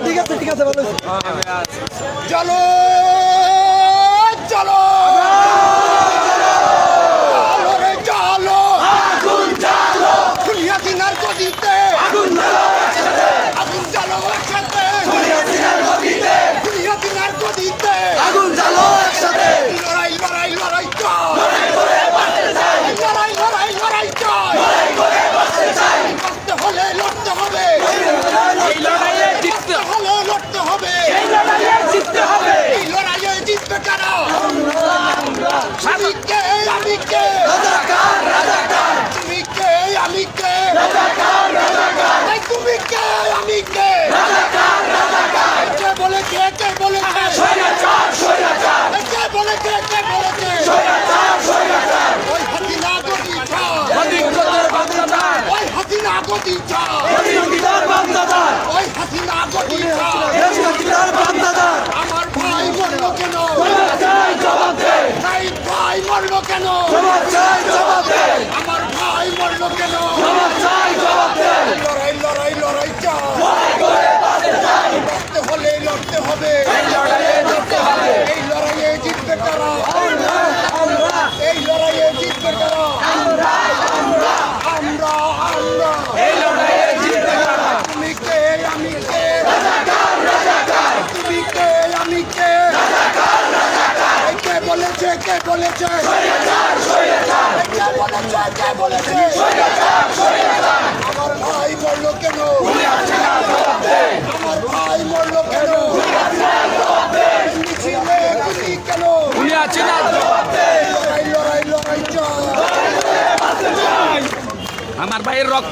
ঠিক আছে ভালো হয়েছে। চলো চলো চলো আগুন জ্বালো দুনিয়া দিনার গতিতে আগুন জ্বালো একসাথে আগুন জ্বালো একসাথে দুনিয়া দিনার গতিতে দুনিয়া দিনার গতিতে আগুন জ্বালো একসাথে লড়াই লড়াই লড়াই চল লড়াই করে বাঁচতে চাই লড়াই লড়াই লড়াই চল লড়াই করে বাঁচতে চাই বাঁচতে হলে লড়তে হবে এই লড়াইয়ে জিততে হলে লড়তে হবে এই লড়াইয়ে জিততে হবে এই লড়াইয়ে জিতবে কারা আমি কে রাজাকার রাজাকার তুমি কে আমি কে রাজাকার রাজাকার তুমি কে আমি কে রাজাকার রাজাকার কে বলেছে স্বৈরাচার স্বৈরাচার কে বলেছে স্বৈরাচার স্বৈরাচার ওই হাসিনা গদি ছাড় অধিকতর বাংলাদেশ ওই হাসিনা গদি ছাড় অধিকতর বাংলাদেশ ওই হাসিনা গদি ছাড় অধিকতর বাংলাদেশ আমার ভাই মরলো কেন জবাব দে নাই ভাই মরলো কেন জবাব দে আমার ভাই মরলো কেন জবাব দে লড়াই লড়াই লড়াই চাই লড়াই করে বাঁচতে চাই বাঁচতে হলে লড়তে হবে এই লড়াইয়ে জিততে হবে এই লড়াইয়ে জিতবে কারা আমরা এই লড়াইয়ে জিতবে কারা আমরা এই লড়াইয়ে জিতবে কারা তুমি কে আমি কে রাজাকার রাজাকার তুমি কে আমি কে রাজাকার রাজাকার কে বলেছে স্বৈরাচার স্বৈরাচার কে বলেছে স্বৈরাচার স্বৈরাচার আমার ভাই মরলো কেন আমার ভাই মরলো কেন মিছিলে গুলি কেন লড়াই লড়াই লড়াই চল আমার ভাইয়ের রক্ত